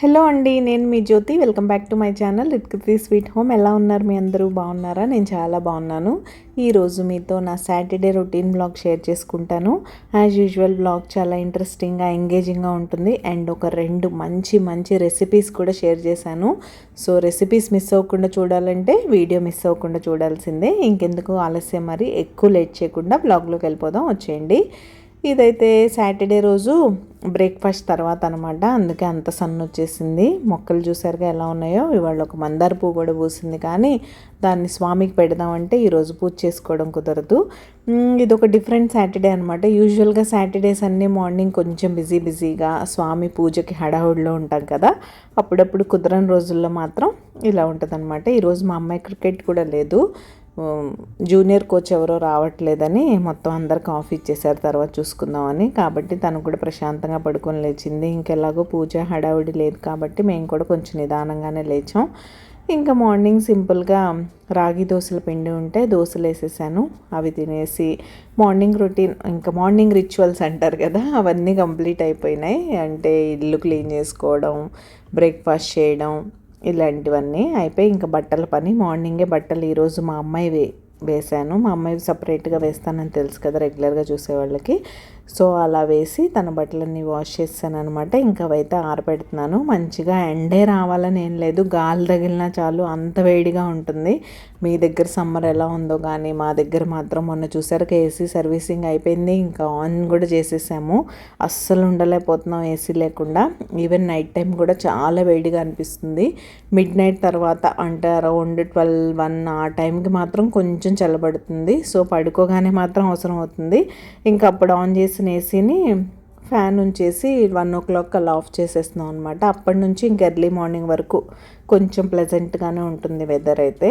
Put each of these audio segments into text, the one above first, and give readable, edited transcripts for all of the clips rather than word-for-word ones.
Hello అండి, నేను మీ Jyothi. Welcome back to my channel Ritkriti sweet home. ఎలా ఉన్నారు మీ అందరూ? బాగున్నారా? నేను చాలా బాగున్నాను. ఈరోజు మీతో నా సాటర్డే రొటీన్ బ్లాగ్ షేర్ చేసుకుంటాను. యాజ్ యూజువల్ బ్లాగ్ చాలా ఇంట్రెస్టింగ్గా ఎంగేజింగ్గా ఉంటుంది అండ్ ఒక 2 మంచి రెసిపీస్ కూడా షేర్ చేశాను. సో రెసిపీస్ మిస్ అవ్వకుండా చూడాలంటే వీడియో మిస్ అవ్వకుండా చూడాల్సిందే. ఇంకెందుకు ఆలస్యం, మరి ఎక్కువ లేట్ చేయకుండా బ్లాగ్లోకి వెళ్ళిపోదాం, వచ్చేయండి. ఇదైతే సాటర్డే రోజు బ్రేక్ఫాస్ట్ తర్వాత అనమాట, అందుకే అంత సన్ వచ్చేసింది. మొక్కలు చూసారుగా ఎలా ఉన్నాయో. ఇవాళ ఒక మందార పువ్వు కూడా పూసింది, కానీ దాన్ని స్వామికి పెడదామంటే ఈరోజు పూజ చేసుకోవడం కుదరదు. ఇది ఒక డిఫరెంట్ సాటర్డే అనమాట. యూజువల్గా సాటర్డేస్ అన్నీ మార్నింగ్ కొంచెం బిజీగా స్వామి పూజకి హడావుడిలో ఉంటాం కదా, అప్పుడప్పుడు కుదరని రోజుల్లో మాత్రం ఇలా ఉంటుంది అనమాట. ఈరోజు మా అమ్మాయి క్రికెట్ కూడా లేదు, జూనియర్ కోచ్ ఎవరో రావట్లేదని మొత్తం అందరికి ఆఫ్ ఇచ్చేసారు, తర్వాత చూసుకుందామని. కాబట్టి తను కూడా ప్రశాంతంగా పడుకొని లేచింది. ఇంకెలాగో పూజ హడావిడి లేదు కాబట్టి మేము కూడా కొంచెం నిదానంగానే లేచాం. ఇంకా మార్నింగ్ సింపుల్గా రాగి దోశల పిండి ఉంటే దోశలు వేసేసాను. అవి తినేసి మార్నింగ్ రొటీన్, ఇంకా మార్నింగ్ రిచువల్స్ అంటారు కదా, అవన్నీ కంప్లీట్ అయిపోయినాయి. అంటే ఇల్లు క్లీన్ చేసుకోవడం, బ్రేక్ఫాస్ట్ చేయడం, ఇలాంటివన్నీ అయిపోయి ఇంకా బట్టల పని. మార్నింగే బట్టలు ఈరోజు మా అమ్మాయి వేశాను. మా అమ్మాయి సపరేట్గా వేస్తానని తెలుసు కదా రెగ్యులర్గా చూసేవాళ్ళకి. సో అలా వేసి తన బట్టలన్నీ వాష్ చేస్తాను అనమాట. ఇంకా అవైతే ఆరబెడుతున్నాను. మంచిగా ఎండే రావాలని ఏం లేదు, గాలి తగిలినా చాలు, అంత వేడిగా ఉంటుంది. మీ దగ్గర సమ్మర్ ఎలా ఉందో కానీ మా దగ్గర మాత్రం మొన్న చూసారు ఏసీ సర్వీసింగ్ అయిపోయింది, ఇంకా ఆన్ కూడా చేసేసాము. అస్సలు ఉండలేకపోతున్నాం ఏసీ లేకుండా. ఈవెన్ నైట్ టైం కూడా చాలా వేడిగా అనిపిస్తుంది. మిడ్ నైట్ తర్వాత అంటే అరౌండ్ 12-1 ఆ టైంకి మాత్రం కొంచెం చల్లబడుతుంది. సో పడుకోగానే మాత్రం అవసరం అవుతుంది. ఇంకా అప్పుడు ఆన్ చేసిన ఏసీని ఫ్యాన్ ఉంచేసి 1 o'clock అలా ఆఫ్ చేసేస్తున్నాం అనమాట. అప్పటి నుంచి ఇంక ఎర్లీ మార్నింగ్ వరకు కొంచెం ప్లెజెంట్గానే ఉంటుంది వెదర్ అయితే.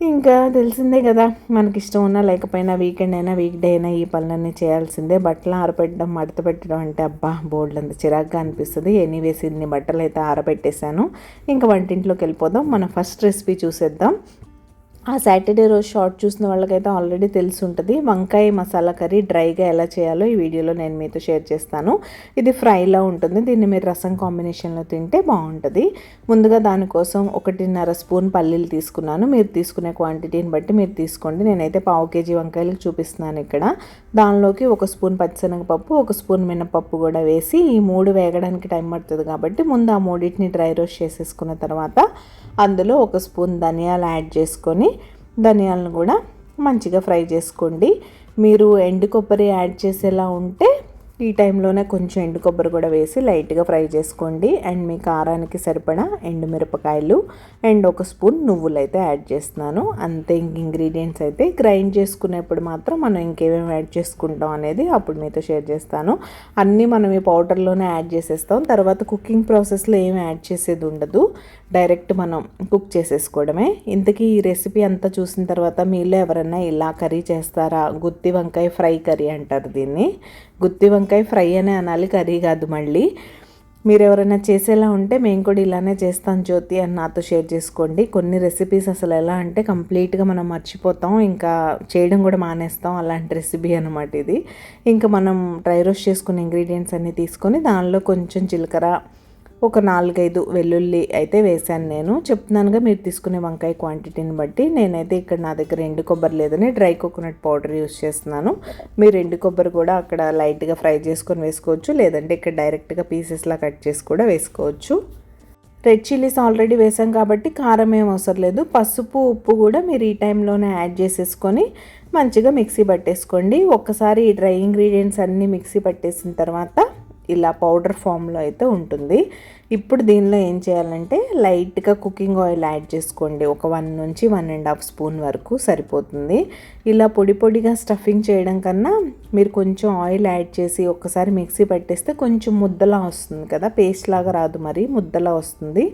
ఇంకా తెలిసిందే కదా, మనకి ఇష్టం ఉన్నా లేకపోయినా వీకెండ్ అయినా వీక్ డే అయినా ఈ పనులన్నీ చేయాల్సిందే. బట్టలు ఆరబెట్టడం, మడత పెట్టడం అంటే అబ్బా బోల్డ్ అంత చిరాగ్గా అనిపిస్తుంది. ఎనీవేస్ ఇన్ని బట్టలు అయితే ఆరబెట్టేశాను. ఇంకా వంటింట్లోకి వెళ్ళిపోదాం. మన ఫస్ట్ రెసిపీ చూసేద్దాం. ఆ సాటర్డే రోజు షార్ట్ చూసిన వాళ్ళకైతే ఆల్రెడీ తెలిసి ఉంటుంది. వంకాయ మసాలా కర్రీ డ్రైగా ఎలా చేయాలో ఈ వీడియోలో నేను మీతో షేర్ చేస్తాను. ఇది ఫ్రైలా ఉంటుంది. దీన్ని మీరు రసం కాంబినేషన్లో తింటే బాగుంటుంది. ముందుగా దానికోసం 1.5 స్పూన్ పల్లీలు తీసుకున్నాను. మీరు తీసుకునే క్వాంటిటీని బట్టి మీరు తీసుకోండి. నేనైతే 1/2 kg వంకాయలకు చూపిస్తున్నాను ఇక్కడ. దానిలోకి 1 స్పూన్ పచ్చిశనగపప్పు, 1 స్పూన్ మినపప్పు కూడా వేసి, ఈ 3 వేగడానికి టైం పడుతుంది కాబట్టి ముందు ఆ 3టిని డ్రై రోస్ట్ చేసేసుకున్న తర్వాత అందులో 1 స్పూన్ ధనియాలు యాడ్ చేసుకొని ధనియాలను కూడా మంచిగా ఫ్రై చేసుకోండి. మీరు ఎండు కొబ్బరి యాడ్ చేసేలా ఉంటే ఈ టైంలోనే కొంచెం ఎండు కొబ్బరి కూడా వేసి లైట్గా ఫ్రై చేసుకోండి. అండ్ మీ కారానికి సరిపడా ఎండుమిరపకాయలు అండ్ 1 స్పూన్ నువ్వులు అయితే యాడ్ చేస్తున్నాను. అంతే. ఇంగ్రీడియంట్స్ అయితే గ్రైండ్ చేసుకునేప్పుడు మాత్రం మనం ఇంకేమేమి యాడ్ చేసుకుంటాం అనేది అప్పుడు మీతో షేర్ చేస్తాను. అన్నీ మనం ఈ పౌడర్లోనే యాడ్ చేసేస్తాం. తర్వాత కుకింగ్ ప్రాసెస్లో ఏమి యాడ్ చేసేది ఉండదు, డైరెక్ట్ మనం కుక్ చేసేసుకోవడమే. ఇంతకీ ఈ రెసిపీ అంతా చూసిన తర్వాత మీలో ఎవరన్నా ఇలా కర్రీ చేస్తారా? గుత్తి వంకాయ ఫ్రై కర్రీ అంటారు దీన్ని. గుత్తి వంకాయ ఫ్రై అనే అనాలి, కర్రీ కాదు. మళ్ళీ మీరు ఎవరైనా చేసేలా ఉంటే మేము కూడా ఇలానే చేస్తాం జ్యోతి అని నాతో షేర్ చేసుకోండి. కొన్ని రెసిపీస్ అసలు ఎలా అంటే కంప్లీట్గా మనం మర్చిపోతాం, ఇంకా చేయడం కూడా మానేస్తాం. అలాంటి రెసిపీ అనమాట ఇది. ఇంకా మనం డ్రై రోస్ట్ చేసుకున్న ఇంగ్రీడియంట్స్ అన్నీ తీసుకొని దానిలో కొంచెం జీలకర్ర, ఒక 4-5 వెల్లుల్లి అయితే వేసాను. నేను చెప్తున్నానుగా మీరు తీసుకునే వంకాయ క్వాంటిటీని బట్టి. నేనైతే ఇక్కడ నా దగ్గర ఎండు కొబ్బరి లేదని డ్రై కోకోనట్ పౌడర్ యూస్ చేస్తున్నాను. మీరు ఎండు కొబ్బరి కూడా అక్కడ లైట్గా ఫ్రై చేసుకొని వేసుకోవచ్చు, లేదంటే ఇక్కడ డైరెక్ట్గా పీసెస్లా కట్ చేసి కూడా వేసుకోవచ్చు. రెడ్ చిల్లీస్ ఆల్రెడీ వేసాం కాబట్టి కారం ఏం అవసరం లేదు. పసుపు, ఉప్పు కూడా మీరు ఈ టైంలోనే యాడ్ చేసేసుకొని మంచిగా మిక్సీ పట్టేసుకోండి. ఒక్కసారి ఈ డ్రై ఇంగ్రీడియంట్స్ అన్నీ మిక్సీ పట్టేసిన తర్వాత ఇలా పౌడర్ ఫామ్లో అయితే ఉంటుంది. ఇప్పుడు దీనిలో ఏం చేయాలంటే లైట్గా కుకింగ్ ఆయిల్ యాడ్ చేసుకోండి. ఒక 1 నుంచి 1.5 స్పూన్ వరకు సరిపోతుంది. ఇలా పొడి పొడిగా స్టఫింగ్ చేయడం కన్నా మీరు కొంచెం ఆయిల్ యాడ్ చేసి ఒక్కసారి మిక్సీ పట్టేస్తే కొంచెం ముద్దలా వస్తుంది కదా, పేస్ట్ లాగా రాదు, మరి ముద్దలా వస్తుంది.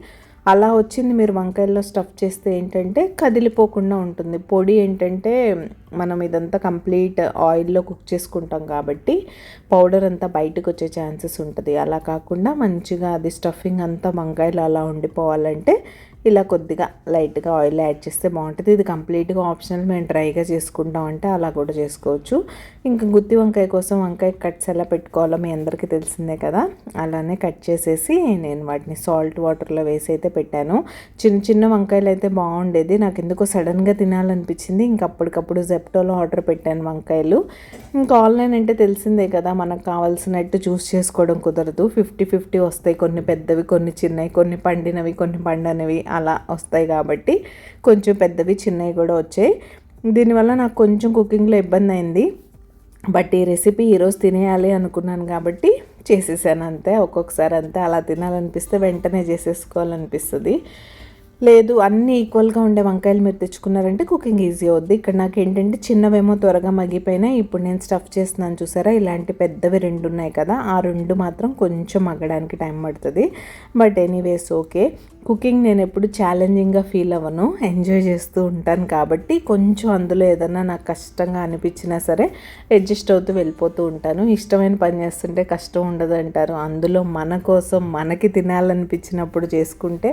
అలా వచ్చింది మీరు వంకాయల్లో స్టఫ్ చేస్తే ఏంటంటే కదిలిపోకుండా ఉంటుంది. పొడి ఏంటంటే మనం ఇదంతా కంప్లీట్ ఆయిల్లో కుక్ చేసుకుంటాం కాబట్టి పౌడర్ అంతా బయటకు వచ్చే ఛాన్సెస్ ఉంటుంది. అలా కాకుండా మంచిగా అది స్టఫింగ్ అంతా వంకాయలు అలా ఉండిపోవాలంటే ఇలా కొద్దిగా లైట్గా ఆయిల్ యాడ్ చేస్తే బాగుంటుంది. ఇది కంప్లీట్గా ఆప్షనల్, మేము డ్రైగా చేసుకుంటాం అంటే అలా కూడా చేసుకోవచ్చు. ఇంకా గుత్తి వంకాయ కోసం వంకాయ కట్స్ ఎలా పెట్టుకోవాలో మీ అందరికీ తెలిసిందే కదా, అలానే కట్ చేసేసి నేను వాటిని సాల్ట్ వాటర్లో వేసి అయితే పెట్టాను. చిన్న చిన్న వంకాయలు అయితే బాగుండేది, నాకు ఎందుకో సడన్గా తినాలనిపించింది. ఇంక అప్పటికప్పుడు జెప్టోలో ఆర్డర్ పెట్టాను వంకాయలు. ఇంకా ఆన్లైన్ అంటే తెలిసిందే కదా, మనకు కావాల్సినట్టు చూస్ చేసుకోవడం కుదరదు. 50-50 వస్తాయి, కొన్ని పెద్దవి కొన్ని చిన్నవి, కొన్ని పండినవి కొన్ని పండనివి అలా వస్తాయి. కాబట్టి కొంచెం పెద్దవి చిన్నవి కూడా వచ్చాయి. దీనివల్ల నాకు కొంచెం కుకింగ్లో ఇబ్బంది అయింది. బట్ ఈ రెసిపీ ఈరోజు తినేయాలి అనుకున్నాను కాబట్టి చేసేసాను అంతే. ఒక్కొక్కసారి అంతే, అలా తినాలనిపిస్తే వెంటనే చేసేసుకోవాలనిపిస్తుంది. లేదు అన్నీ ఈక్వల్గా ఉండే వంకాయలు మీరు తెచ్చుకున్నారంటే కుకింగ్ ఈజీ అవుద్ది. ఇక్కడ నాకు ఏంటంటే చిన్నవేమో త్వరగా మగ్గిపోయినాయి. ఇప్పుడు నేను స్టఫ్ చేస్తున్నాను చూసారా, ఇలాంటి పెద్దవి 2 ఉన్నాయి కదా, ఆ 2 మాత్రం కొంచెం మగ్గడానికి టైం పడుతుంది. But anyways okay. కుకింగ్ నేను ఎప్పుడు ఛాలెంజింగ్గా ఫీల్ అవ్వను, ఎంజాయ్ చేస్తూ ఉంటాను. కాబట్టి కొంచెం అందులో ఏదన్నా నాకు కష్టంగా అనిపించినా సరే అడ్జస్ట్ అవుతూ వెళ్ళిపోతూ ఉంటాను. ఇష్టమైన పని చేస్తుంటే కష్టం ఉండదు అంటారు. అందులో మన కోసం మనకి తినాలనిపించినప్పుడు చేసుకుంటే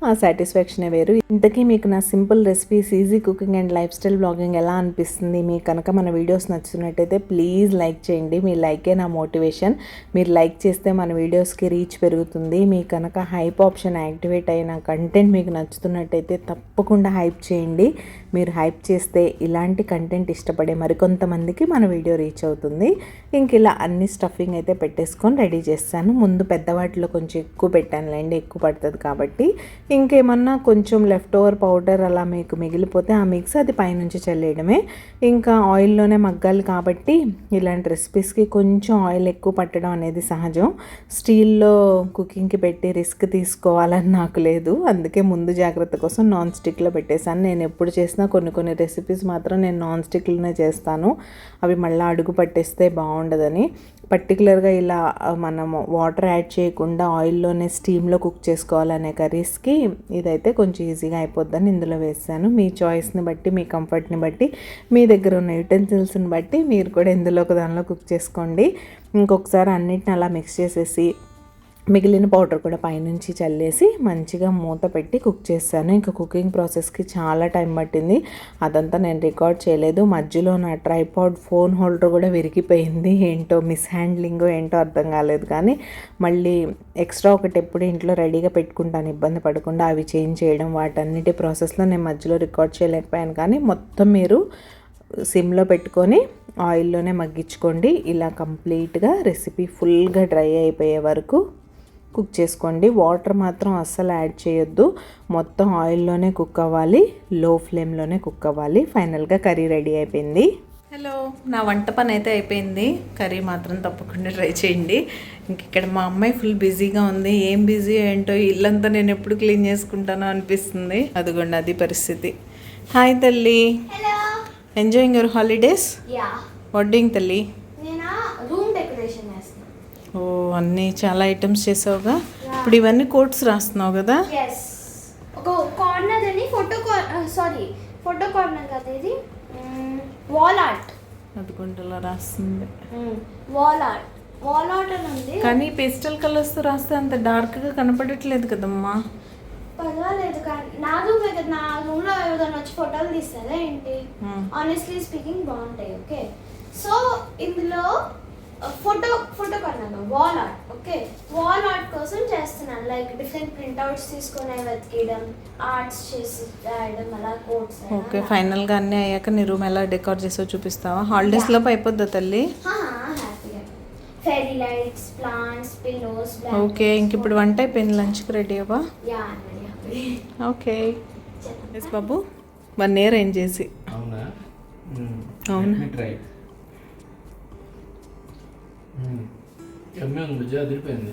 ఆ సాటిస్ఫాక్షనే వేరు. ఇంతకీ మీకు నా simple recipes, easy cooking and life style blogging ఎలా అనిపిస్తుంది? మీకు కనుక మన వీడియోస్ నచ్చుతున్నట్టయితే ప్లీజ్ లైక్ చేయండి. మీ లైకే నా మోటివేషన్. మీరు లైక్ చేస్తే మన వీడియోస్కి రీచ్ పెరుగుతుంది. మీకు కనుక హైప్ ఆప్షన్ యాక్టివేట్ అయిన కంటెంట్ మీకు నచ్చుతున్నట్టయితే తప్పకుండా హైప్ చేయండి. మీరు హైప్ చేస్తే ఇలాంటి కంటెంట్ ఇష్టపడే మరికొంతమందికి మన వీడియో రీచ్ అవుతుంది. ఇంక ఇలా అన్ని స్టఫింగ్ అయితే పెట్టేసుకొని రెడీ చేస్తాను. ముందు పెద్దవాటిలో కొంచెం ఎక్కువ పెట్టానులేండి, ఎక్కువ పడుతుంది కాబట్టి. ఇంకేమన్నా కొంచెం లెఫ్ట్ ఓవర్ పౌడర్ అలా మీకు మిగిలిపోతే ఆ మిక్స్ అది పైనుంచి చల్లేయడమే. ఇంకా ఆయిల్లోనే మగ్గాలి కాబట్టి ఇలాంటి రెసిపీస్కి కొంచెం ఆయిల్ ఎక్కువ పట్టడం అనేది సహజం. స్టీల్లో కుకింగ్కి పెట్టి రిస్క్ తీసుకోవాలని నాకు లేదు, అందుకే ముందు జాగ్రత్త కోసం నాన్ స్టిక్లో పెట్టేశాను. నేను ఎప్పుడు చేసిన కొన్ని రెసిపీస్ మాత్రం నేను నాన్ స్టిక్లోనే చేస్తాను, అవి మళ్ళీ అడుగు పట్టేస్తే బాగుండదని. పర్టికులర్గా ఇలా మనము వాటర్ యాడ్ చేయకుండా ఆయిల్లోనే స్టీమ్లో కుక్ చేసుకోవాలనే కర్రీస్కి ఇదైతే కొంచెం ఈజీగా అయిపోద్దని ఇందులో వేసాను. మీ చాయిస్ని బట్టి, మీ కంఫర్ట్ని బట్టి, మీ దగ్గర ఉన్న యూటెన్సిల్స్ని బట్టి మీరు కూడా ఇందులో ఒక దానిలో కుక్ చేసుకోండి. ఇంకొకసారి అన్నిటిని అలా మిక్స్ చేసేసి మిగిలిన పౌడర్ కూడా పైనుంచి చల్లేసి మంచిగా మూత పెట్టి కుక్ చేశాను. ఇంకా కుకింగ్ ప్రాసెస్కి చాలా టైం పట్టింది, అదంతా నేను రికార్డ్ చేయలేదు. మధ్యలో నా ట్రైపాడ్ ఫోన్ హోల్డర్ కూడా విరిగిపోయింది. ఏంటో మిస్ హ్యాండ్లింగో ఏంటో అర్థం కాలేదు. కానీ మళ్ళీ ఎక్స్ట్రా ఒకటి ఎప్పుడు ఇంట్లో రెడీగా పెట్టుకుంటాను ఇబ్బంది పడకుండా. అవి చేంజ్ చేయడం వాటన్నిటి ప్రాసెస్లో నేను మధ్యలో రికార్డ్ చేయలేకపోయాను. కానీ మొత్తం మీరు సిమ్లో పెట్టుకొని ఆయిల్లోనే మగ్గించుకోండి. ఇలా కంప్లీట్గా రెసిపీ ఫుల్గా డ్రై అయిపోయే వరకు కుక్ చేసుకోండి. వాటర్ మాత్రం అస్సలు యాడ్ చేయొద్దు, మొత్తం ఆయిల్లోనే కుక్ అవ్వాలి, లో ఫ్లేమ్లోనే కుక్ అవ్వాలి. ఫైనల్గా కర్రీ రెడీ అయిపోయింది. హలో, నా వంట పని అయితే అయిపోయింది. కర్రీ మాత్రం తప్పకుండా ట్రై చేయండి. ఇంక ఇక్కడ మా అమ్మాయి ఫుల్ బిజీగా ఉంది. ఏం బిజీ ఏంటో, ఇల్లంతా నేను ఎప్పుడు క్లీన్ చేసుకుంటానో అనిపిస్తుంది. అదిగోండి అది పరిస్థితి. హాయ్ తల్లి, enjoying your holidays? What doing తల్లి? ఓ, అన్నీ చాలా ఐటమ్స్ చేసావుగా. ఇప్పుడు ఇవన్నీ కోట్స్ రాస్తున్నావు కదా? ఒక కార్నర్ అని ఫోటో కార్నర్ కదా ఇది, వాల్ ఆర్ట్ అదుకుంటలా రాస్తుంది. వాల్ ఆర్ట్ అని ఉంది. కానీ పేస్టల్ కలర్స్తో రాస్తే అంత డార్క్గా కనపడట్లేదు కదమ్మా. పర్వాలేదు, కానీ నా రూమ్లో ఏదైనా వచ్చి ఫోటోలు తీస్తారా ఏంటి? ఆనెస్ట్లీ స్పీకింగ్ బాగుంటాయి. ఓకే, సో ఇందులో photo corner wall art. Okay, wall art కోసం చేస్తున్నాను. లైక్ డిఫరెంట్ ప్రింట్అవుట్స్ తీసుకొని వెతికేయడం, ఆర్ట్స్ చేసి రాయడం, అలా కోట్స్. ఓకే, ఫైనల్గా అన్నీ అయ్యాక నీ రూమ్ ఎలా డెకార్ చేసో చూపిస్తావా? హాలిడేస్ లోపు అయిపోద్దా తల్లి? హ్యాపీగా fairy lights, plants, pillows. Okay, ఇంక ఇప్పుడు వంట అయిపోయింది, లంచ్కి రెడీ అవ్వా? ఓకే ఎస్ బాబు, 1 year ఏం చేసి. అవునా? యమ్మీ ఉంది బుజ్జి, అదిరిపోయింది.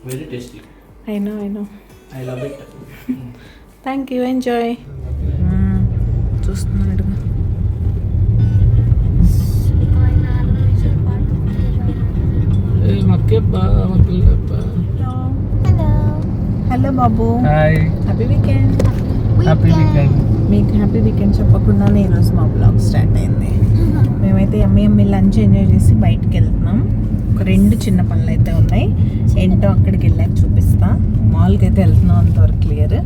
Very tasty. I know I love it. Thank you, enjoy. చూస్తున్నాడు హలో బాబు, hi, happy weekend. Happy weekend. మీకు హ్యాపీ వీకెండ్ చెప్పకుండానే ఈరోజు మా బ్లాగ్ స్టార్ట్ అయింది. మేమైతే ఎమ్మి లంచ్ ఎంజాయ్ చేసి బయటికి వెళ్తున్నాం. ఒక 2 చిన్న పనులు అయితే ఉన్నాయి, ఏంటో అక్కడికి వెళ్ళాక చూపిస్తా. మాల్కి అయితే వెళ్తున్నాం, అంతవరకు క్లియర్.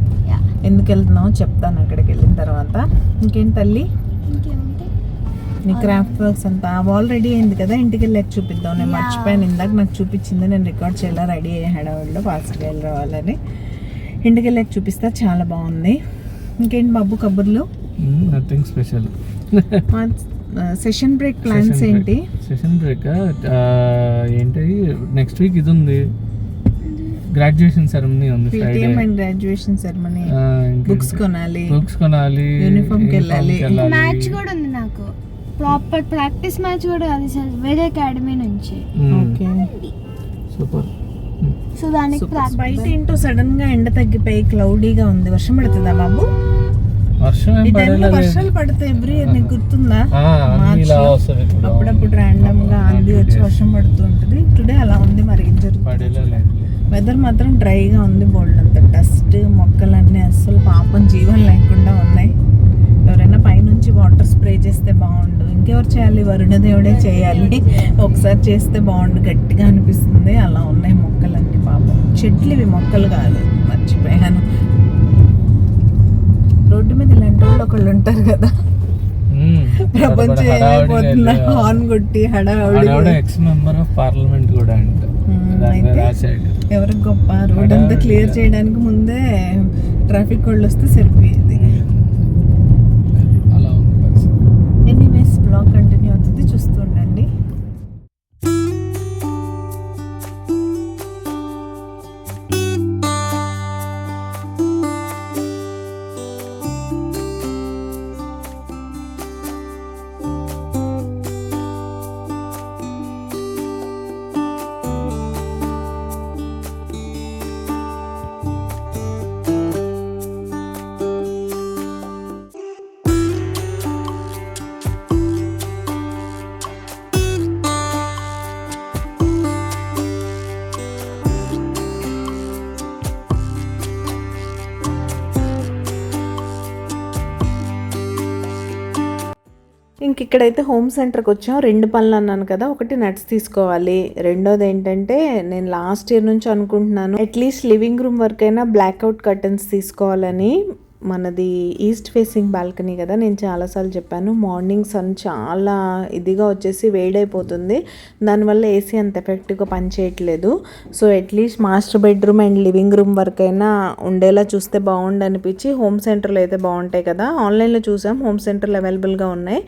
ఎందుకు వెళ్తున్నామో చెప్తాను అక్కడికి వెళ్ళిన తర్వాత. ఇంకేంటి తల్లి, నీ క్రాఫ్ట్ వర్క్స్ అంతా వాల్ రెడీ అయింది కదా, ఇంటికి వెళ్ళాక చూపిద్దాం. నేను మర్చిపోయాను, ఇందాక నాకు చూపించింది, నేను రికార్డ్ చేయాలా, రెడీ అయ్యే హడావుల్లో ఫాస్ట్గా వెళ్ళి రావాలని. ఇంటికి వెళ్ళాక చూపిస్తా, చాలా బాగుంది. ఇంకేంటి బాబు కబుర్లు? Nothing special. Session break plans ఏంటి? సెషన్ బ్రేక్ ఏంటి, నెక్స్ట్ వీక్ ఇది ఉంది, గ్రాడ్యుయేషన్ సెరమనీ ఉంది, PTM and graduation ceremony. Books కొనాలి, యూనిఫామ్ కి వెళ్ళాలి. మ్యాచ్ కూడా ఉంది నాకు, ప్రాపర్ ప్రాక్టీస్ మ్యాచ్ కూడా, అది వేరే అకాడమీ నుంచి. Okay, super. సో దానికి బయట ఏంటో సడన్ గా ఎండ తగ్గిపోయి క్లౌడీగా ఉంది. వర్షం పడుతుందా బాబు? ఈ టైంలో వర్షాలు పడతాయి ఎవ్రీ ఇయర్, నీకు గుర్తుందా? మార్చిలో అప్పుడప్పుడు ర్యాండమ్ గా ఆంधी వచ్చి వర్షం పడుతూ ఉంటుంది. టుడే అలా ఉంది, మరి ఏం జరుగుతుంది? వెదర్ మాత్రం డ్రైగా ఉంది, బోల్డ్ అంత డస్ట్, మొక్కలన్నీ అస్సలు పాపం జీవం లేకుండా ఉన్నాయి. ఎవరైనా పైనుంచి వాటర్ స్ప్రే చేస్తే బాగుండు. ఇంకెవరు చేయాలి? వరుణదేవుడే చేయాలి. ఒకసారి చేస్తే బాగుండు, గట్టిగా అనిపిస్తుంది. అలా ఉన్నాయి మొక్కలన్నీ పాపం. చెట్లు ఇవి, మొక్కలు కాదు, మర్చిపోయాను. రోడ్డు మీద ఇలాంటి వాళ్ళు ఒకళ్ళు ఉంటారు కదా, ప్రపంచం ఏమైపోతుందా హార్న్ కొట్టి హడావుడి. ఎక్స్ మెంబర్ ఆఫ్ పార్లమెంట్ కూడా అంట. అయితే ఎవరికి గొప్ప, రోడ్ అంతా క్లియర్ చేయడానికి ముందే ట్రాఫిక్ వాళ్ళు వస్తే సరిపోయేది. అలా ఉంది పరిస్థితి. ఎనీవేస్ బ్లాగ్ కంటిన్యూ అవుతుంది, చూస్తూ ఉండండి. ఇంక ఇక్కడైతే హోమ్ సెంటర్కి వచ్చాం. 2 పనులు అన్నాను కదా, ఒకటి నట్స్ తీసుకోవాలి, రెండోది ఏంటంటే నేను లాస్ట్ ఇయర్ నుంచి అనుకుంటున్నాను అట్లీస్ట్ లివింగ్ రూమ్ వరకైనా బ్లాక్అవుట్ కర్టన్స్ తీసుకోవాలని. మనది ఈస్ట్ ఫేసింగ్ బాల్కనీ కదా, నేను చాలాసార్లు చెప్పాను. మార్నింగ్ సన్ చాలా ఇదిగా వచ్చేసి వేడైపోతుంది, దానివల్ల ఏసీ అంత ఎఫెక్టివ్గా పనిచేయట్లేదు. So at least master bedroom and living room వరకైనా ఉండేలా చూస్తే బాగుండు అనిపించి హోమ్ సెంటర్లో అయితే బాగుంటాయి కదా, ఆన్లైన్లో చూసాం, హోమ్ సెంటర్లో అవైలబుల్గా ఉన్నాయి.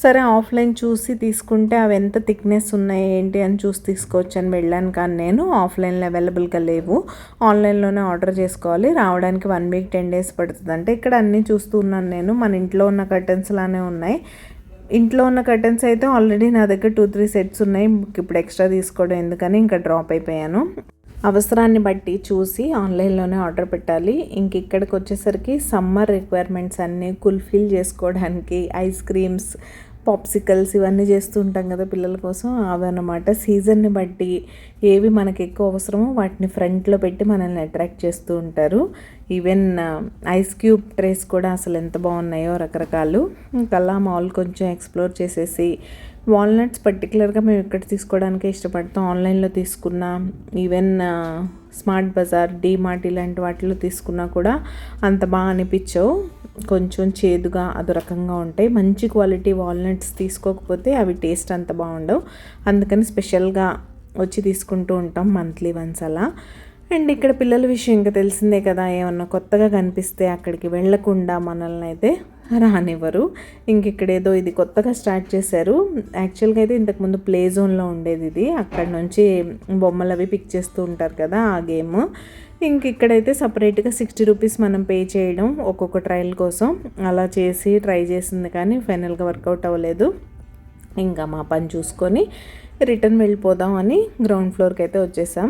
సరే ఆఫ్లైన్ చూసి తీసుకుంటే అవి ఎంత థిక్నెస్ ఉన్నాయి ఏంటి అని చూసి తీసుకోవచ్చు అని వెళ్ళాను. కానీ నేను ఆఫ్లైన్లో అవైలబుల్గా లేవు, ఆన్లైన్లోనే ఆర్డర్ చేసుకోవాలి. రావడానికి 1 వీక్ 10 డేస్ పడుతుంది. అంటే ఇక్కడ అన్నీ చూస్తూ ఉన్నాను నేను, మన ఇంట్లో ఉన్న కర్టన్స్ లానే ఉన్నాయి. ఇంట్లో ఉన్న కర్టన్స్ అయితే ఆల్రెడీ నా దగ్గర 2-3 సెట్స్ ఉన్నాయి. ఇప్పుడు ఎక్స్ట్రా తీసుకోవడం ఎందుకని ఇంకా డ్రాప్ అయిపోయాను. అవసరాన్ని బట్టి చూసి ఆన్లైన్లోనే ఆర్డర్ పెట్టాలి. ఇంక ఇక్కడికి వచ్చేసరికి సమ్మర్ రిక్వైర్మెంట్స్ అన్నీ ఫుల్ఫిల్ చేసుకోవడానికి ఐస్ క్రీమ్స్, పాప్సికల్స్ ఇవన్నీ చేస్తూ ఉంటాం కదా పిల్లల కోసం, అవన్నమాట. సీజన్ని బట్టి ఏవి మనకి ఎక్కువ అవసరమో వాటిని ఫ్రంట్లో పెట్టి మనల్ని అట్రాక్ట్ చేస్తూ ఉంటారు. ఈవెన్ ఐస్ క్యూబ్ ట్రేస్ కూడా అసలు ఎంత బాగున్నాయో రకరకాలు. ఇంకల్లా మాల్ కొంచెం ఎక్స్ప్లోర్ చేసేసి వాల్నట్స్ పర్టికులర్గా మేము ఇక్కడ తీసుకోవడానికి ఇష్టపడతాం. ఆన్లైన్లో తీసుకున్నా, ఈవెన్ స్మార్ట్ బజార్, డీమార్ట్ ఇలాంటి వాటిలో తీసుకున్నా కూడా అంత బాగా అనిపించవు, కొంచెం చేదుగా అదో రకంగా ఉంటాయి. మంచి క్వాలిటీ వాల్నట్స్ తీసుకోకపోతే అవి టేస్ట్ అంత బాగుండవు. అందుకని స్పెషల్గా వచ్చి తీసుకుంటూ ఉంటాం మంత్లీ వన్స్ అలా. అండ్ ఇక్కడ పిల్లల విషయం ఇంకా తెలిసిందే కదా, ఏమన్నా కొత్తగా కనిపిస్తే అక్కడికి వెళ్ళకుండా మనల్ని అయితే రానివ్వరు. ఇంక ఇక్కడ ఏదో ఇది కొత్తగా స్టార్ట్ చేశారు. యాక్చువల్గా అయితే ఇంతకుముందు ప్లే జోన్లో ఉండేది ఇది, అక్కడ నుంచి బొమ్మలు అవి పిక్ చేస్తూ ఉంటారు కదా ఆ గేమ్. ఇంక ఇక్కడైతే సపరేట్గా 60 రూపీస్ మనం పే చేయడం ఒక్కొక్క ట్రయల్ కోసం. అలా చేసి ట్రై చేసింది కానీ ఫైనల్గా వర్కౌట్ అవ్వలేదు. ఇంకా మా పని చూసుకొని రిటర్న్ వెళ్ళిపోదాం అని గ్రౌండ్ ఫ్లోర్కి అయితే వచ్చేసాం.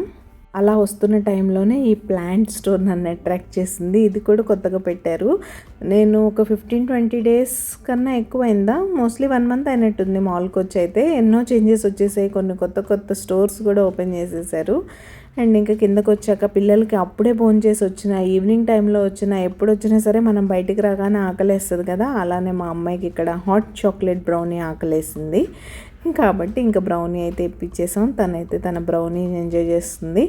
అలా వస్తున్న టైంలోనే ఈ ప్లాంట్ స్టోర్ నన్ను అట్రాక్ట్ చేసింది. ఇది కూడా కొత్తగా పెట్టారు. నేను ఒక 15-20 డేస్ కన్నా ఎక్కువైందా, మోస్ట్లీ 1 మంత్ అయినట్టుంది మాల్కి వచ్చి. అయితే ఎన్నో చేంజెస్ వచ్చేసాయి, కొన్ని కొత్త స్టోర్స్ కూడా ఓపెన్ చేసేసారు. అండ్ ఇంకా కిందకు వచ్చాక పిల్లలకి అప్పుడే ఫోన్ చేసి వచ్చిన, ఈవినింగ్ టైంలో వచ్చిన, ఎప్పుడు వచ్చినా సరే మనం బయటికి రాగానే ఆకలేస్తుంది కదా, అలానే మా అమ్మాయికి ఇక్కడ హాట్ చాక్లెట్ బ్రౌనీ ఆకలేసింది. కాబట్టి ఇంకా బ్రౌనీ అయితే ఇప్పించేసాం. తనైతే తన బ్రౌనీని ఎంజాయ్ చేస్తుంది.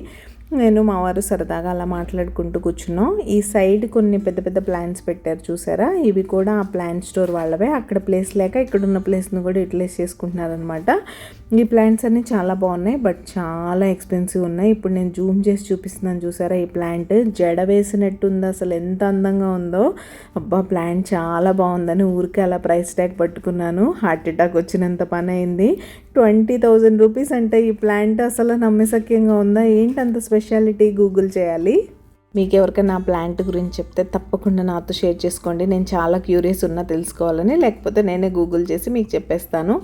నేను మా వారు సరదాగా అలా మాట్లాడుకుంటూ కూర్చున్నాం. ఈ సైడ్ కొన్ని పెద్ద పెద్ద ప్లాంట్స్ పెట్టారు చూసారా, ఇవి కూడా ఆ ప్లాంట్ స్టోర్ వాళ్ళవే. అక్కడ ప్లేస్ లేక ఇక్కడున్న ప్లేస్ని కూడా యూటిలైజ్ చేసుకుంటున్నారనమాట. ఈ ప్లాంట్స్ అన్నీ చాలా బాగున్నాయి, బట్ చాలా ఎక్స్పెన్సివ్ ఉన్నాయి. ఇప్పుడు నేను జూమ్ చేసి చూపిస్తున్నాను చూసారా, ఈ ప్లాంట్ జడ వేసినట్టుంది, అసలు ఎంత అందంగా ఉందో. అబ్బా, ప్లాంట్ చాలా బాగుందని ఊరికే అలా ప్రైస్ ట్యాగ్ పట్టుకున్నాను. హార్ట్ అటాక్ వచ్చినంత పని అయింది. 20,000 రూపీస్ అంటే ఈ ప్లాంట్ అసలు నమ్మశక్యంగా ఉందా, ఏంటంత స్పెషాలిటీ? గూగుల్ చేయాలి. మీకు ఎవరికైనా నా ప్లాంట్ గురించి చెప్తే తప్పకుండా నాతో షేర్ చేసుకోండి. నేను చాలా క్యూరియస్ ఉన్నా తెలుసుకోవాలని, లేకపోతే నేనే గూగుల్ చేసి మీకు చెప్పేస్తాను.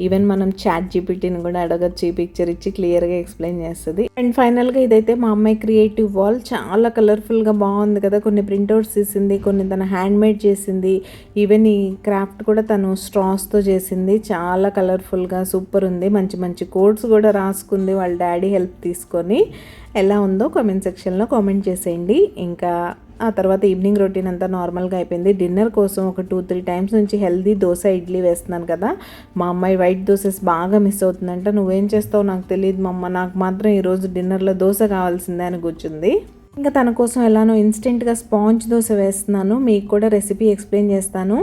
ఈవెన్ మనం చాట్ జీపీటీని కూడా అడగచ్చు, ఈ పిక్చర్ ఇచ్చి క్లియర్గా ఎక్స్ప్లెయిన్ చేస్తుంది. అండ్ ఫైనల్గా ఇదైతే మా అమ్మాయి క్రియేటివ్ వాల్, చాలా కలర్ఫుల్గా బాగుంది కదా. కొన్ని ప్రింట్అవుట్స్ తీసింది, కొన్ని తన హ్యాండ్ మేడ్ చేసింది. ఈవెన్ ఈ క్రాఫ్ట్ కూడా తను స్ట్రాస్తో చేసింది. చాలా కలర్ఫుల్గా సూపర్ ఉంది. మంచి మంచి కోడ్స్ కూడా రాసుకుంది వాళ్ళ డాడీ హెల్ప్ తీసుకొని. ఎలా ఉందో కామెంట్ సెక్షన్లో కామెంట్ చేసేయండి. ఇంకా ఆ తర్వాత ఈవినింగ్ రొటీన్ అంతా నార్మల్గా అయిపోయింది. డిన్నర్ కోసం ఒక 2-3 టైమ్స్ నుంచి హెల్దీ దోశ ఇడ్లీ వేస్తున్నాను కదా. మా అమ్మాయి వైట్ దోసెస్ బాగా మిస్ అవుతుందంట. నువ్వేం చేస్తావు నాకు తెలియదు మమ్మ, నాకు మాత్రం ఈరోజు డిన్నర్లో దోశ కావాల్సిందే అని కూర్చుంది. ఇంకా తన కోసం ఎలానో ఇన్స్టెంట్గా స్పాంజ్ దోశ వేస్తున్నాను. మీకు కూడా రెసిపీ ఎక్స్ప్లెయిన్ చేస్తాను.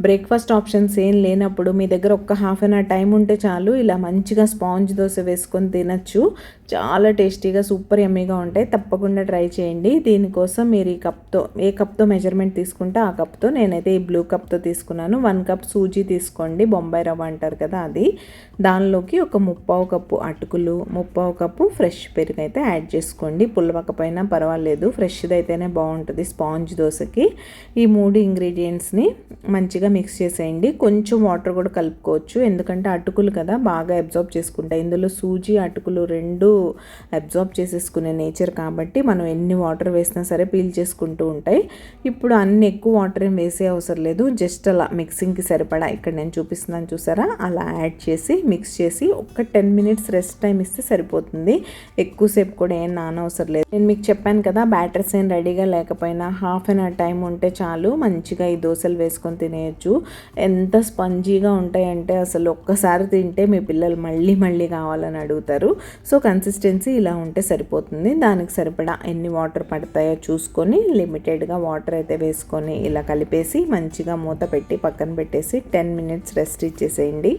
బ్రేక్ఫాస్ట్ ఆప్షన్స్ ఏం లేనప్పుడు మీ దగ్గర ఒక్క హాఫ్ అన్ అవర్ టైం ఉంటే చాలు, ఇలా మంచిగా స్పాంజ్ దోశ వేసుకొని తినచ్చు. చాలా టేస్టీగా సూపర్ యమ్మీగా ఉంటాయి. తప్పకుండా ట్రై చేయండి. దీనికోసం మీరు ఈ కప్తో, ఏ కప్తో మెజర్మెంట్ తీసుకుంటే ఆ కప్తో, నేనైతే ఈ బ్లూ కప్తో తీసుకున్నాను. 1 కప్ సూజీ తీసుకోండి, బొంబాయి రవ్వ అంటారు కదా అది. దానిలోకి ఒక 3/4 కప్పు అటుకులు, 3/4 కప్పు ఫ్రెష్ పెరుగు అయితే యాడ్ చేసుకోండి. పుల్లవకపోయినా పర్వాలేదు, ఫ్రెష్ది అయితేనే బాగుంటుంది స్పాంజ్ దోశకి. ఈ 3 ఇంగ్రీడియంట్స్ని మంచిగా మిక్స్ చేసేయండి. కొంచెం వాటర్ కూడా కలుపుకోవచ్చు, ఎందుకంటే అటుకులు కదా బాగా అబ్జార్బ్ చేసుకుంటాయి. ఇందులో సూజీ అటుకులు 2 అబ్జార్బ్ చేసేసుకునే నేచర్ కాబట్టి మనం ఎన్ని వాటర్ వేసినా సరే పీల్ చేసుకుంటూ ఉంటాయి. ఇప్పుడు అన్ని ఎక్కువ వాటర్ ఏం వేసే అవసరం లేదు, జస్ట్ అలా మిక్సింగ్కి సరిపడా ఇక్కడ నేను చూపిస్తున్నాను చూసారా, అలా యాడ్ చేసి మిక్స్ చేసి ఒక 10 మినిట్స్ రెస్ట్ టైం ఇస్తే సరిపోతుంది. ఎక్కువసేపు కూడా ఏం నానవసరం లేదు. నేను మీకు చెప్పాను కదా, బ్యాటర్స్ ఏం రెడీగా లేకపోయినా హాఫ్ అన్ అవర్ టైం ఉంటే చాలు, మంచిగా ఈ దోశలు వేసుకొని తినేయచ్చు. ఎంత స్పంజీగా ఉంటాయంటే అసలు ఒక్కసారి తింటే మీ పిల్లలు మళ్ళీ మళ్ళీ కావాలని అడుగుతారు. సో కన్సిస్టెన్సీ ఇలా ఉంటే సరిపోతుంది. దానికి సరిపడా ఎన్ని వాటర్ పడతాయో చూసుకొని లిమిటెడ్గా వాటర్ అయితే వేసుకొని ఇలా కలిపేసి మంచిగా మూత పెట్టి పక్కన పెట్టేసి 10 మినిట్స్ రెస్ట్ ఇచ్చేసేయండి.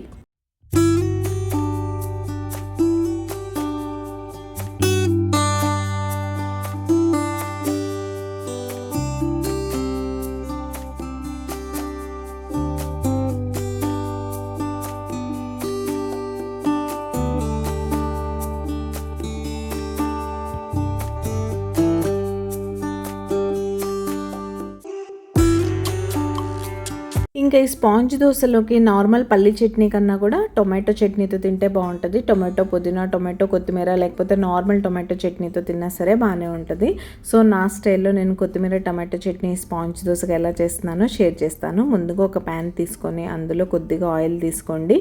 ఇంకా ఈ స్పాంజ్ దోశలోకి నార్మల్ పల్లి చట్నీ కన్నా కూడా టొమాటో చట్నీతో తింటే బాగుంటుంది. టొమాటో పుదీనా, టొమాటో కొత్తిమీర, లేకపోతే నార్మల్ టొమాటో చట్నీతో తిన్నా సరే బాగానే ఉంటుంది. సో నా స్టైల్లో నేను కొత్తిమీర టొమాటో చట్నీ స్పాంజ్ దోశగా ఎలా చేస్తున్నానో షేర్ చేస్తాను. ముందుగా ఒక ప్యాన్ తీసుకొని అందులో కొద్దిగా ఆయిల్ తీసుకోండి.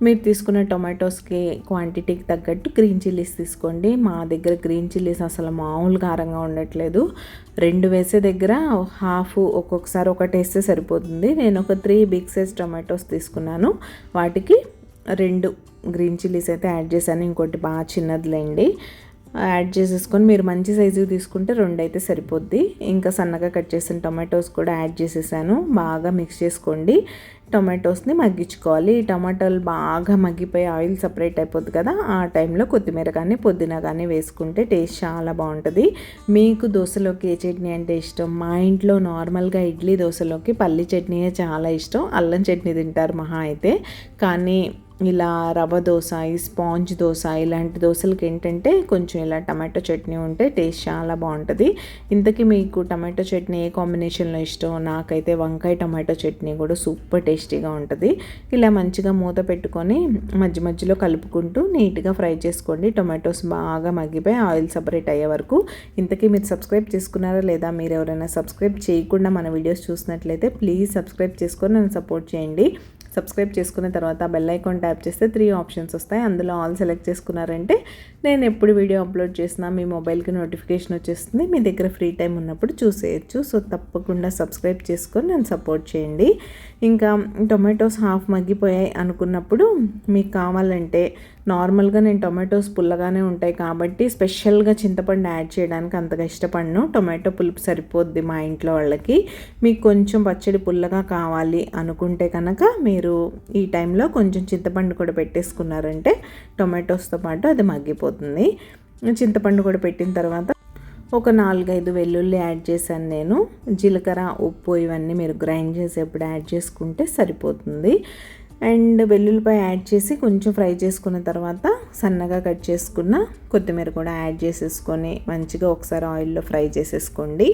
మీరు తీసుకున్న టొమాటోస్కి క్వాంటిటీకి తగ్గట్టు గ్రీన్ చిల్లీస్ తీసుకోండి. మా దగ్గర గ్రీన్ చిల్లీస్ అసలు మామూలు కారంగా ఉండట్లేదు. 2 వేసే దగ్గర హాఫ్, ఒక్కొక్కసారి ఒకటి వేస్తే సరిపోతుంది. నేను ఒక 3 బిగ్ సైజ్ టొమాటోస్ తీసుకున్నాను. వాటికి 2 గ్రీన్ చిల్లీస్ అయితే యాడ్ చేశాను. ఇంకోటి బాగా చిన్నదిలేండి. యాడ్ చేసేసుకొని మీరు మంచి సైజు తీసుకుంటే 2 అయితే సరిపోద్ది. ఇంకా సన్నగా కట్ చేసిన టొమాటోస్ కూడా యాడ్ చేసేసాను. బాగా మిక్స్ చేసుకోండి. టొమాటోస్ని మగ్గించుకోవాలి. ఈ టమాటాలు బాగా మగ్గిపోయి ఆయిల్ సపరేట్ అయిపోద్ది కదా, ఆ టైంలో కొత్తిమీర కానీ పుదీనా కానీ వేసుకుంటే టేస్ట్ చాలా బాగుంటుంది. మీకు దోశలోకి ఏ చట్నీ అంటే ఇష్టం? మా ఇంట్లో నార్మల్గా ఇడ్లీ దోశలోకి పల్లి చట్నీయే చాలా ఇష్టం. అల్లం చట్నీ తింటారు మహా అయితే, కానీ ఇలా రవ్వ దోశ, ఈ స్పాంజ్ దోశ ఇలాంటి దోశలకి ఏంటంటే కొంచెం ఇలా టమాటో చట్నీ ఉంటే టేస్ట్ చాలా బాగుంటుంది. ఇంతకీ మీకు టమాటో చట్నీ ఏ కాంబినేషన్లో ఇష్టం? నాకైతే వంకాయ టమాటో చట్నీ కూడా సూపర్ టేస్టీగా ఉంటుంది. ఇలా మంచిగా మూత పెట్టుకొని మధ్య మధ్యలో కలుపుకుంటూ నీట్గా ఫ్రై చేసుకోండి. టొమాటోస్ బాగా మగ్గిపోయి ఆయిల్ సపరేట్ అయ్యే వరకు. ఇంతకీ మీరు సబ్స్క్రైబ్ చేసుకున్నారా లేదా? మీరు ఎవరైనా సబ్స్క్రైబ్ చేయకుండా మన వీడియోస్ చూసినట్లయితే ప్లీజ్ సబ్స్క్రైబ్ చేసుకొని నన్ను సపోర్ట్ చేయండి. సబ్స్క్రైబ్ చేసుకున్న తర్వాత బెల్ ఐకాన్ ట్యాప్ చేస్తే 3 ఆప్షన్స్ వస్తాయి. అందులో ఆల్ సెలెక్ట్ చేసుకున్నారంటే నేను ఎప్పుడు వీడియో అప్లోడ్ చేసినా మీ మొబైల్కి నోటిఫికేషన్ వచ్చేస్తుంది. మీ దగ్గర ఫ్రీ టైం ఉన్నప్పుడు చూసేయచ్చు. సో తప్పకుండా సబ్స్క్రైబ్ చేసుకొని నన్ను సపోర్ట్ చేయండి. ఇంకా టొమాటోస్ హాఫ్ మగ్గిపోయాయి అనుకున్నప్పుడు మీకు కావాలంటే నార్మల్గా నేను టొమాటోస్ పుల్లగానే ఉంటాయి కాబట్టి స్పెషల్గా చింతపండు యాడ్ చేయడానికి అంతగా ఇష్టపడను. టొమాటో పులుపు సరిపోద్ది మా ఇంట్లో వాళ్ళకి. మీకు కొంచెం పచ్చడి పుల్లగా కావాలి అనుకుంటే కనుక మీరు ఈ టైంలో కొంచెం చింతపండు కూడా పెట్టేసుకున్నారంటే టొమాటోస్తో పాటు అది మగ్గిపోతుంది. చింతపండు కూడా పెట్టిన తర్వాత ఒక 4-5 వెల్లుల్లి యాడ్ చేశాను నేను. జీలకర్ర, ఉప్పు ఇవన్నీ మీరు గ్రైండ్ చేసేప్పుడు యాడ్ చేసుకుంటే సరిపోతుంది. అండ్ వెల్లుల్లిపాయ యాడ్ చేసి కొంచెం ఫ్రై చేసుకున్న తర్వాత సన్నగా కట్ చేసుకున్న కొత్తిమీర కూడా యాడ్ చేసేసుకొని మంచిగా ఒకసారి ఆయిల్లో ఫ్రై చేసేసుకోండి.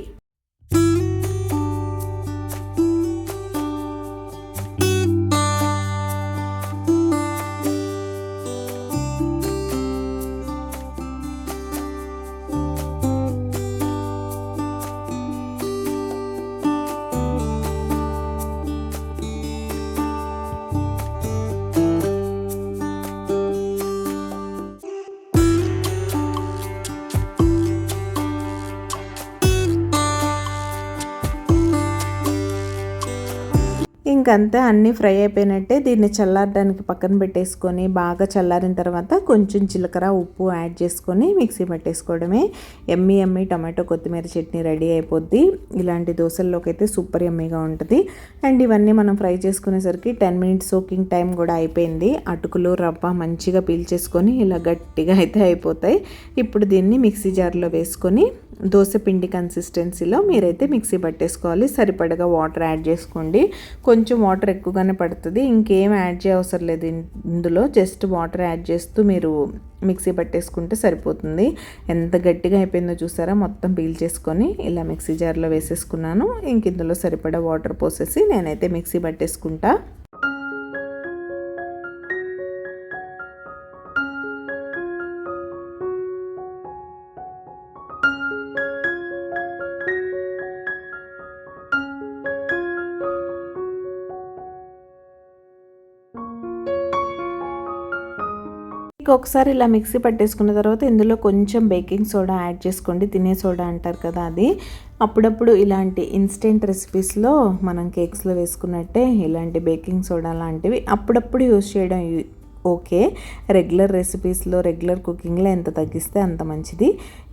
ఇంకంతే అన్నీ ఫ్రై అయిపోయినట్టే. దీన్ని చల్లారడానికి పక్కన పెట్టేసుకొని బాగా చల్లారిన తర్వాత కొంచెం జీలకర్ర, ఉప్పు యాడ్ చేసుకొని మిక్సీ పట్టేసుకోవడమే. ఎమ్మీ టమాటో కొత్తిమీర చట్నీ రెడీ అయిపోద్ది. ఇలాంటి దోశల్లోకి అయితే సూపర్ ఎమ్మీగా ఉంటుంది. అండ్ ఇవన్నీ మనం ఫ్రై చేసుకునేసరికి 10 మినిట్స్ సోకింగ్ టైం కూడా అయిపోయింది. అటుకులు, రవ్వ మంచిగా పీల్చేసుకొని ఇలా గట్టిగా అయితే అయిపోతాయి. ఇప్పుడు దీన్ని మిక్సీ జార్లో వేసుకొని దోశ పిండి కన్సిస్టెన్సీలో మీరైతే మిక్సీ పట్టేసుకోవాలి. సరిపడగా వాటర్ యాడ్ చేసుకోండి. కొంచెం వాటర్ ఎక్కువగానే పడుతుంది. ఇంకేం యాడ్ చేయవసరం లేదు ఇందులో. జస్ట్ వాటర్ యాడ్ చేస్తూ మీరు మిక్సీ పట్టేసుకుంటే సరిపోతుంది. ఎంత గట్టిగా అయిపోయిందో చూసారా? మొత్తం పీల్చేసుకొని ఇలా మిక్సీ జార్లో వేసేసుకున్నాను. ఇంక ఇందులో సరిపడా వాటర్ పోసేసి నేనైతే మిక్సీ పట్టేసుకుంటా. ఒకసారి ఇలా మిక్సీ పట్టేసుకున్న తర్వాత ఇందులో కొంచెం బేకింగ్ సోడా యాడ్ చేసుకోండి. తినే సోడా అంటారు కదా అది. అప్పుడప్పుడు ఇలాంటి ఇన్స్టెంట్ రెసిపీస్లో మనం కేక్స్లో వేసుకున్నట్టే ఇలాంటి బేకింగ్ సోడా లాంటివి అప్పుడప్పుడు యూజ్ చేయడం ఓకే. రెగ్యులర్ రెసిపీస్లో, రెగ్యులర్ కుకింగ్లో ఎంత తగ్గిస్తే అంత మంచిది.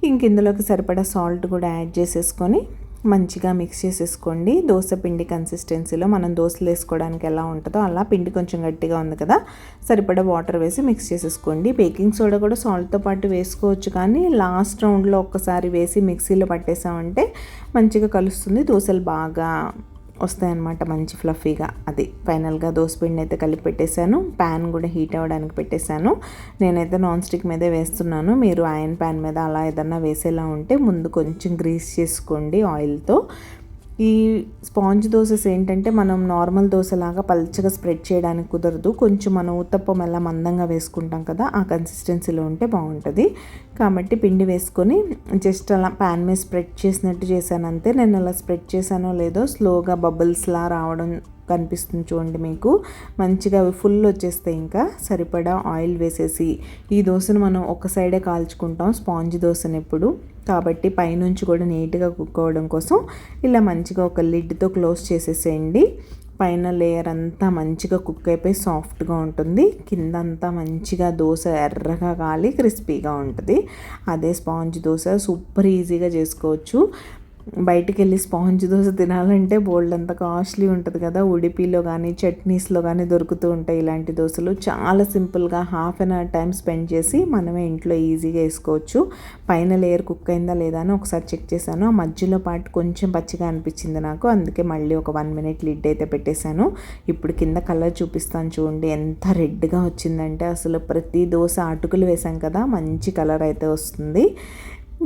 ఇంక ఇందులోకి సరిపడా సాల్ట్ కూడా యాడ్ చేసేసుకొని మంచిగా మిక్స్ చేసేసుకోండి. దోశ పిండి కన్సిస్టెన్సీలో మనం దోశలు వేసుకోవడానికి ఎలా ఉంటుందో అలా. పిండి కొంచెం గట్టిగా ఉంది కదా, సరిపడా వాటర్ వేసి మిక్స్ చేసేసుకోండి. బేకింగ్ సోడా కూడా సాల్ట్తో పాటు వేసుకోవచ్చు, కానీ లాస్ట్ రౌండ్లో ఒక్కసారి వేసి మిక్సీలో పట్టేసామంటే మంచిగా కలుస్తుంది. దోశలు బాగా వస్తాయన్నమాట, మంచి ఫ్లఫీగా. అది ఫైనల్గా దోసపిండి అయితే కలిపి పెట్టేశాను. ప్యాన్ కూడా హీట్ అవ్వడానికి పెట్టేశాను. నేనైతే నాన్ స్టిక్ మీదే వేస్తున్నాను. మీరు ఐరన్ ప్యాన్ మీద అలా ఏదన్నా వేసేలా ఉంటే ముందు కొంచెం గ్రీస్ చేసుకోండి ఆయిల్తో. ఈ స్పాంజ్ దోసెస్ ఏంటంటే మనం నార్మల్ దోశలాగా పల్చగా స్ప్రెడ్ చేయడానికి కుదరదు. కొంచెం మనం ఉత్తప్పం ఎలా మందంగా వేసుకుంటాం కదా, ఆ కన్సిస్టెన్సీలో ఉంటే బాగుంటుంది. కాబట్టి పిండి వేసుకొని జస్ట్ అలా ప్యాన్ మీద స్ప్రెడ్ చేసినట్టు చేశాను అంతే. నేను అలా స్ప్రెడ్ చేశానో లేదో స్లోగా బబుల్స్లా రావడం కనిపిస్తుంది చూడండి మీకు. మంచిగా అవి ఫుల్ వచ్చేస్తాయి. ఇంకా సరిపడా ఆయిల్ వేసేసి ఈ దోశను మనం ఒక సైడే కాల్చుకుంటాం స్పాంజ్ దోశను ఎప్పుడు, కాబట్టి పైనుంచి కూడా నీట్గా కుక్ అవ్వడం కోసం ఇలా మంచిగా ఒక లిడ్తో క్లోజ్ చేసేసేయండి. పైన లేయర్ అంతా మంచిగా కుక్ అయిపోయి సాఫ్ట్గా ఉంటుంది. కింద అంతా మంచిగా దోశ ఎర్రగా కాలి క్రిస్పీగా ఉంటుంది. అదే స్పాంజ్ దోశ సూపర్ ఈజీగా చేసుకోవచ్చు. బయటికి వెళ్ళి స్పాంజ్ దోశ తినాలంటే బోల్డ్ అంత కాస్ట్లీ ఉంటుంది కదా. ఉడిపిలో కానీ చట్నీస్లో కానీ దొరుకుతూ ఉంటాయి ఇలాంటి దోశలు. చాలా సింపుల్గా half an hour time spend చేసి మనమే ఇంట్లో ఈజీగా వేసుకోవచ్చు. పైన లేయర్ కుక్ అయిందా లేదా అని ఒకసారి చెక్ చేశాను. ఆ మధ్యలో పాటు కొంచెం పచ్చిగా అనిపించింది నాకు, అందుకే మళ్ళీ ఒక 1 minute లిడ్ అయితే పెట్టేశాను. ఇప్పుడు కింద కలర్ చూపిస్తాను చూడండి, ఎంత రెడ్గా వచ్చిందంటే అసలు ప్రతి దోశ అటుకులు వేసాం కదా, మంచి కలర్ అయితే వస్తుంది.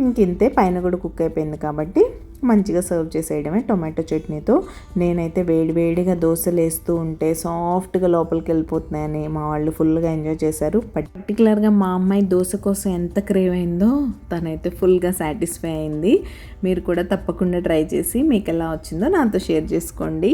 ఇంకింతే, పైన కూడా కుక్ అయిపోయింది కాబట్టి మంచిగా సర్వ్ చేసేయడమే టొమాటో చట్నీతో. నేనైతే వేడివేడిగా దోశలు వేస్తూ ఉంటే సాఫ్ట్గా లోపలికి వెళ్ళిపోతున్నాయని మా వాళ్ళు ఫుల్గా ఎంజాయ్ చేశారు. పర్టికులర్గా మా అమ్మాయి దోశ కోసం ఎంత క్రేవ్ అయిందో తనైతే ఫుల్గా సాటిస్ఫై అయింది. మీరు కూడా తప్పకుండా ట్రై చేసి మీకు ఎలా వచ్చిందో నాతో షేర్ చేసుకోండి.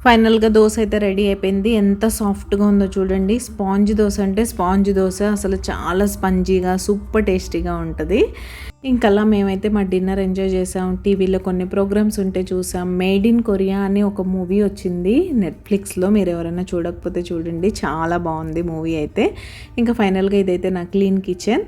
ఫైనల్గా దోశ అయితే రెడీ అయిపోయింది. ఎంత సాఫ్ట్గా ఉందో చూడండి. స్పాంజ్ దోశ అంటే స్పాంజ్ దోశ, అసలు చాలా స్పంజీగా సూపర్ టేస్టీగా ఉంటుంది. ఇంకలా మేమైతే మా డిన్నర్ ఎంజాయ్ చేసాం. టీవీలో కొన్ని ప్రోగ్రామ్స్ ఉంటే చూసాం. మేడ్ ఇన్ కొరియా అని ఒక మూవీ వచ్చింది నెట్ఫ్లిక్స్లో, మీరు ఎవరైనా చూడకపోతే చూడండి, చాలా బాగుంది మూవీ అయితే. ఇంకా ఫైనల్గా ఇదైతే నా క్లీన్ కిచెన్.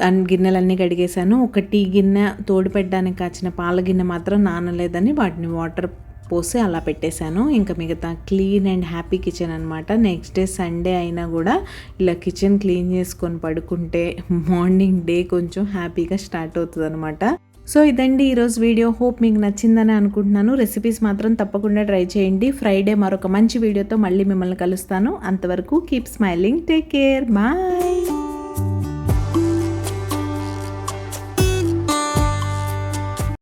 అండ్ గిన్నెలన్నీ కడిగేశాను. ఒక టీ గిన్నె తోడు పెట్టడానికి కాచిన పాల గిన్నె మాత్రం నానలేదని వాటిని వాటర్ పోసి అలా పెట్టేశాను. ఇంకా మిగతా క్లీన్ అండ్ హ్యాపీ కిచెన్ అనమాట. నెక్స్ట్ డే సండే అయినా కూడా ఇలా కిచెన్ క్లీన్ చేసుకొని పడుకుంటే మార్నింగ్ డే కొంచెం హ్యాపీగా స్టార్ట్ అవుతుంది అనమాట. సో ఇదండి ఈరోజు వీడియో. హోప్ మీకు నచ్చిందని అనుకుంటున్నాను. రెసిపీస్ మాత్రం తప్పకుండా ట్రై చేయండి. ఫ్రైడే మరొక మంచి వీడియోతో మళ్ళీ మిమ్మల్ని కలుస్తాను. అంతవరకు keep smiling, take care, bye.